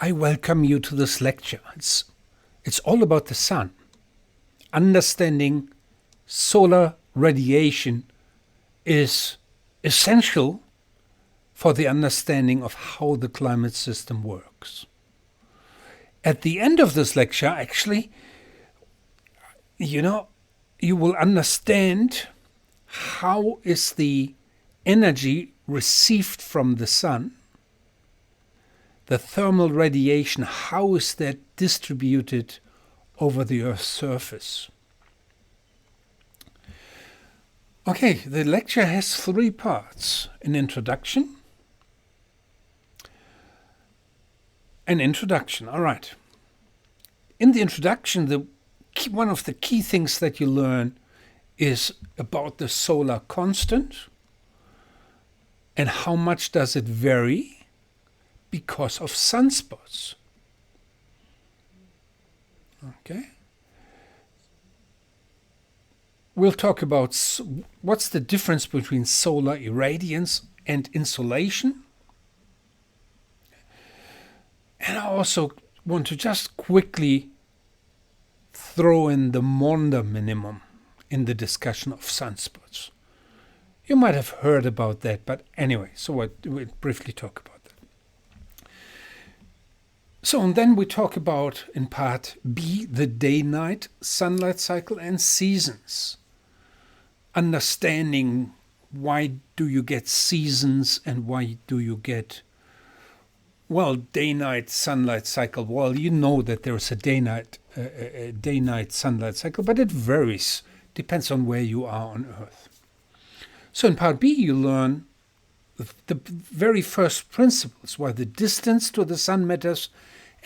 I welcome you to this lecture. It's all about the sun. Understanding solar radiation is essential for the understanding of how the climate system works. At the end of this lecture, actually, you will understand how is the energy received from the sun, the thermal radiation, how is that distributed over the Earth's surface. Okay, the lecture has 3 parts: an introduction. All right. In the introduction, one of the key things that you learn is about the solar constant and how much does it vary because of sunspots. Okay. We'll talk about what's the difference between solar irradiance and insolation. And I also want to just quickly throw in the Maunder minimum in the discussion of sunspots. You might have heard about that, but anyway, so we'll briefly talk about that. So, and then we talk about, in part B, the day-night sunlight cycle and seasons. Understanding why do you get seasons and why do you get, day-night sunlight cycle. Well, you know that there is a day-night sunlight cycle, but it varies, depends on where you are on Earth. So in part B, you learn the very first principles, why the distance to the sun matters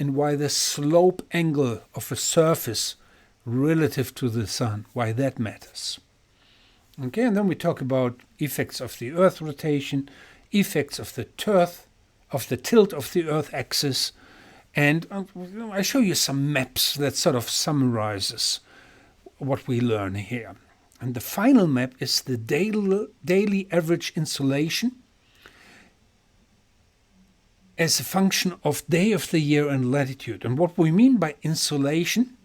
and why the slope angle of a surface relative to the sun, why that matters. Okay, and then we talk about effects of the Earth rotation, effects of the tilt of the Earth axis, and I show you some maps that sort of summarizes what we learn here. And the final map is the daily average insolation as a function of day of the year and latitude. And what we mean by insolation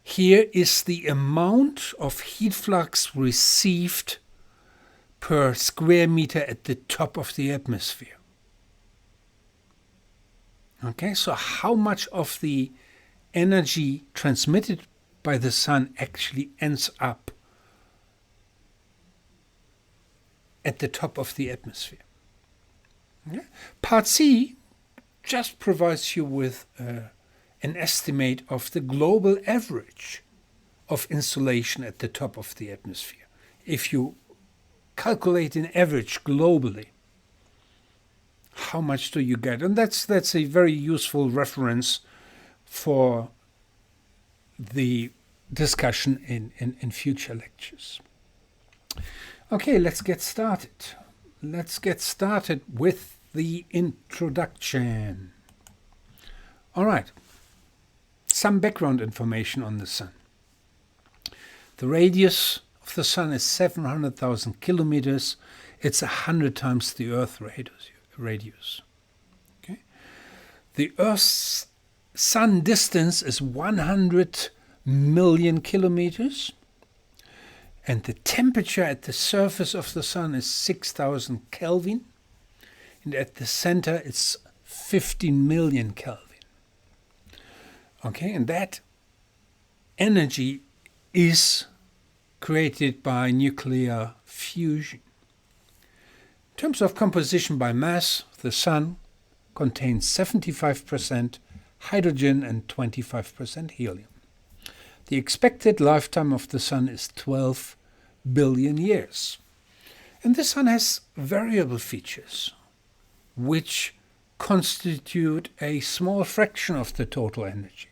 here is the amount of heat flux received per square meter at the top of the atmosphere. Okay, so how much of the energy transmitted by the sun actually ends up at the top of the atmosphere. Okay? Part C just provides you with an estimate of the global average of insolation at the top of the atmosphere. If you calculate an average globally, how much do you get? And that's a very useful reference for the discussion in future lectures. Okay, let's get started. Let's get started with the introduction. All right, some background information on the sun. The radius of the sun is 700,000 kilometers. It's 100 times the Earth radius. Okay? The Earth's sun distance is 100 million kilometers, and the temperature at the surface of the sun is 6,000 Kelvin, and at the center it's 15 million Kelvin. Okay, and that energy is created by nuclear fusion. In terms of composition by mass, the sun contains 75% hydrogen and 25% helium. The expected lifetime of the sun is 12 billion years. And the sun has variable features, which constitute a small fraction of the total energy.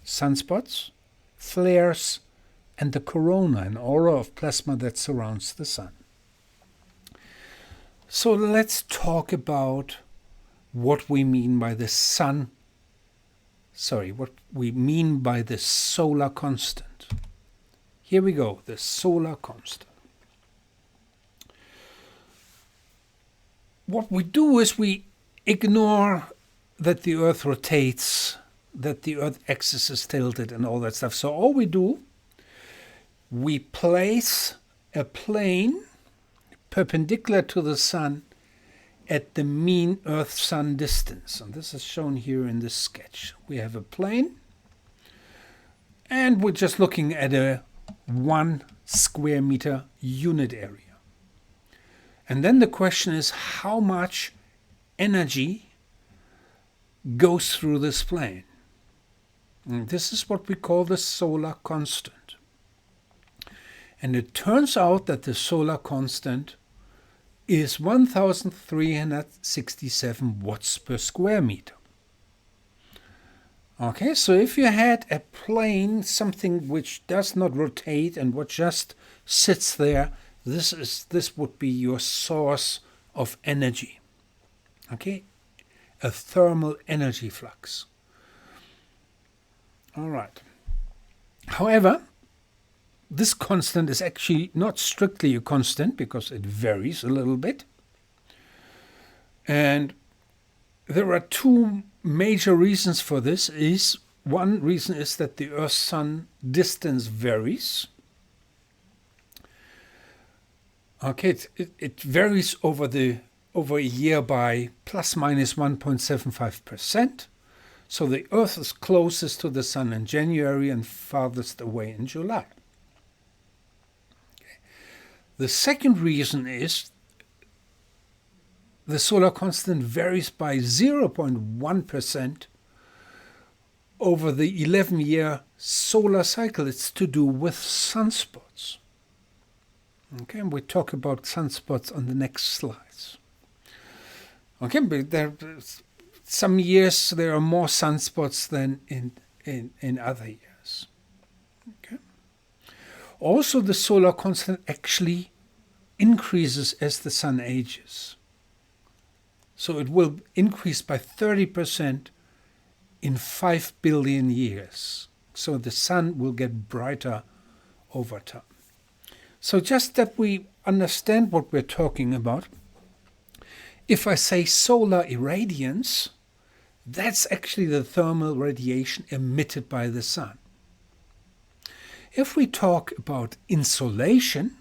Sunspots, flares, and the corona, an aura of plasma that surrounds the sun. So let's talk about what we mean by the solar constant. Here we go, the solar constant. What we do is we ignore that the Earth rotates, that the Earth axis is tilted and all that stuff. So all we do, we place a plane perpendicular to the Sun at the mean Earth-Sun distance. And this is shown here in this sketch. We have a plane, and we're just looking at a 1 square meter unit area. And then the question is, how much energy goes through this plane? And this is what we call the solar constant. And it turns out that the solar constant is 1,367 watts per square meter. Okay, so if you had a plane, something which does not rotate and what just sits there, this would be your source of energy. Okay, a thermal energy flux. All right. However, this constant is actually not strictly a constant because it varies a little bit. And there are two major reasons for this. One reason is that the Earth-Sun distance varies. Okay, it varies over a year by plus minus 1.75%. So the Earth is closest to the Sun in January and farthest away in July. The second reason is the solar constant varies by 0.1% over the 11-year solar cycle. It's to do with sunspots. Okay, and we talk about sunspots on the next slides. Okay, but some years there are more sunspots than in other years. Okay. Also, the solar constant actually increases as the Sun ages. So it will increase by 30% in 5 billion years. So the Sun will get brighter over time. So just that we understand what we're talking about, if I say solar irradiance, that's actually the thermal radiation emitted by the Sun. If we talk about insolation,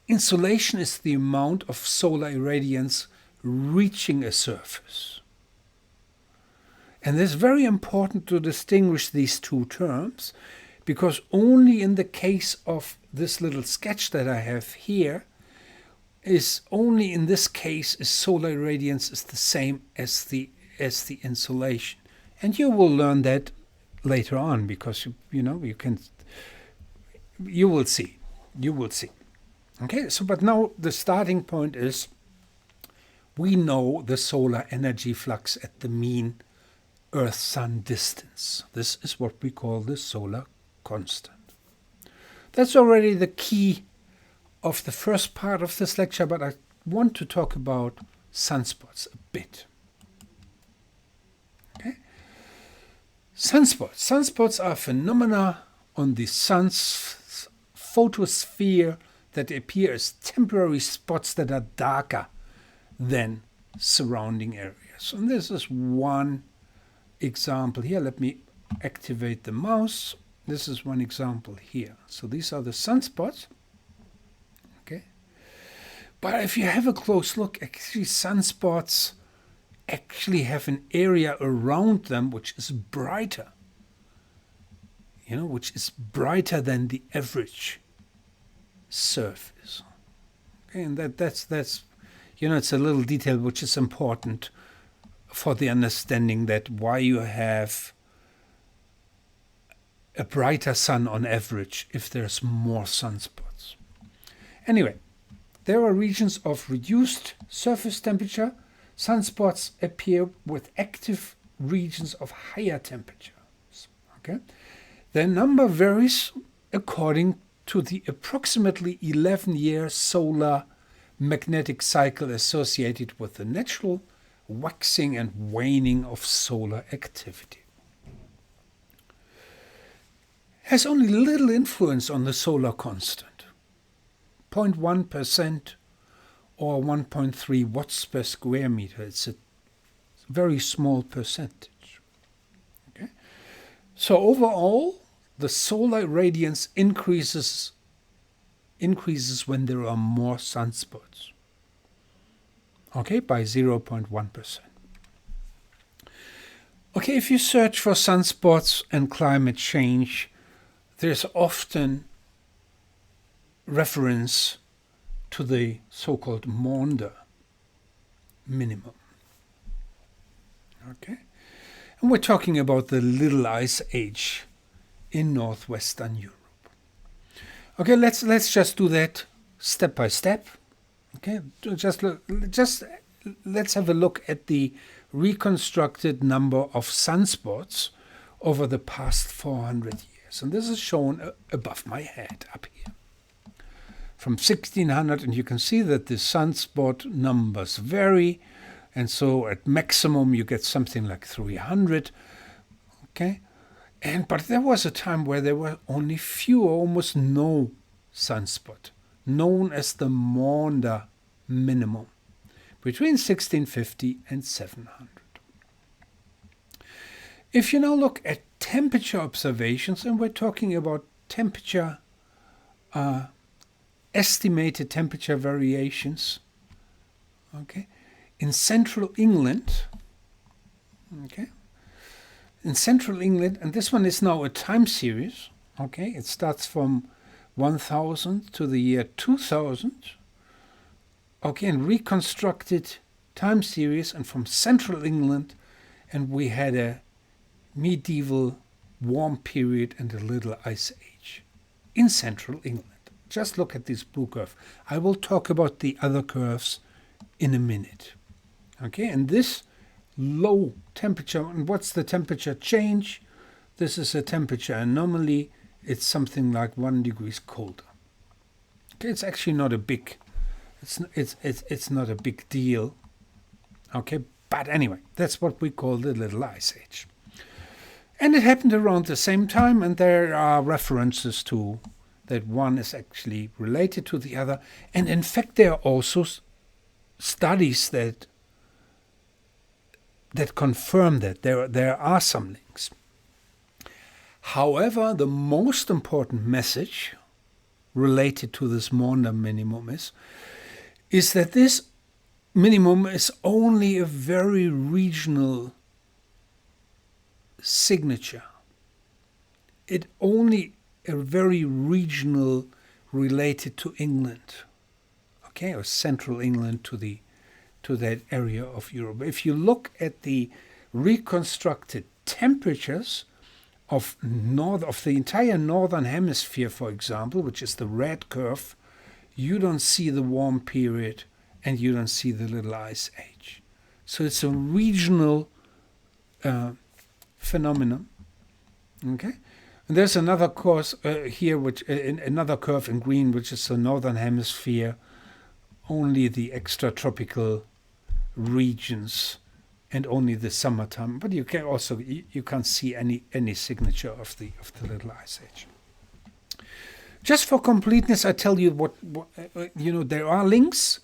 insolation is the amount of solar irradiance reaching a surface. And it's very important to distinguish these two terms, because only in the case of this little sketch that I have here, only in this case is solar irradiance is the same as the insolation. And you will learn that later on, because you will see. Okay, so but now the starting point is we know the solar energy flux at the mean Earth-Sun distance. This is what we call the solar constant. That's already the key of the first part of this lecture, but I want to talk about sunspots a bit. Okay? Sunspots are phenomena on the sun's photosphere that appear as temporary spots that are darker than surrounding areas. And this is one example here. Let me activate the mouse. This is one example here. So these are the sunspots. Okay. But if you have a close look, actually sunspots actually have an area around them which is brighter. Which is brighter than the average surface. Okay, and that's it's a little detail which is important for the understanding that why you have a brighter sun on average if there's more sunspots. Anyway, there are regions of reduced surface temperature. Sunspots appear with active regions of higher temperatures. Okay, their number varies according to the approximately 11-year solar magnetic cycle associated with the natural waxing and waning of solar activity. Has only little influence on the solar constant, 0.1% or 1.3 watts per square meter. It's a very small percentage. Okay? So overall, the solar radiance increases when there are more sunspots. Okay, by 0.1%. Okay, if you search for sunspots and climate change, there's often reference to the so-called Maunder minimum. Okay, and we're talking about the Little Ice Age in northwestern Europe. Okay, let's just do that step by step. Okay, just let's have a look at the reconstructed number of sunspots over the past 400 years, and this is shown above my head up here. From 1600, and you can see that the sunspot numbers vary, and so at maximum you get something like 300. Okay, but there was a time where there were only few, almost no sunspot, known as the Maunder minimum, between 1650 and 700. If you now look at temperature observations, and we're talking about temperature, estimated temperature variations, okay, in central England, okay, in central England, and this one is now a time series, okay, it starts from 1000 to the year 2000, okay, and reconstructed time series, and from central England, and we had a medieval warm period and a Little Ice Age in central England. Just look at this blue curve. I will talk about the other curves in a minute. Okay, and this low temperature, and what's the temperature change? This is a temperature anomaly. It's something like 1 degree colder. Okay, it's actually not a big, it's not a big deal. Okay, but anyway, that's what we call the Little Ice Age. And it happened around the same time, and there are references to that one is actually related to the other. And in fact, there are also studies that confirm that there are some links. However, the most important message related to this Maunder minimum is that this minimum is only a very regional signature. It only a very regional, related to England, okay, or central England, to that area of Europe. If you look at the reconstructed temperatures of the entire northern hemisphere, for example, which is the red curve, you don't see the warm period and you don't see the Little Ice Age. So it's a regional phenomenon. Okay. And there's another course here, which another curve in green, which is the northern hemisphere, only the extratropical regions, and only the summertime. But you can also you can't see any signature of the Little Ice Age. Just for completeness, I tell you what there are links,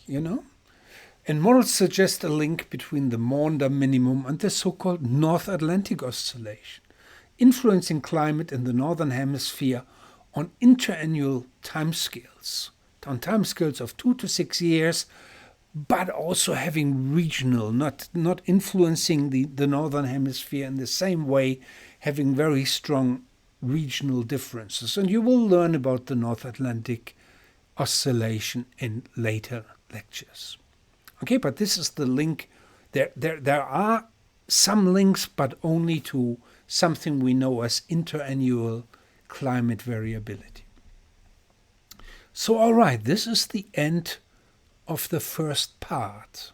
and models suggest a link between the Maunder minimum and the so-called North Atlantic Oscillation, influencing climate in the northern hemisphere on interannual timescales, on timescales of 2 to 6 years, but also having regional, not influencing the northern hemisphere in the same way, having very strong regional differences. And you will learn about the North Atlantic Oscillation in later lectures. Okay, but this is the link. There are some links, but only to something we know as interannual climate variability. So, all right, this is the end of the first part.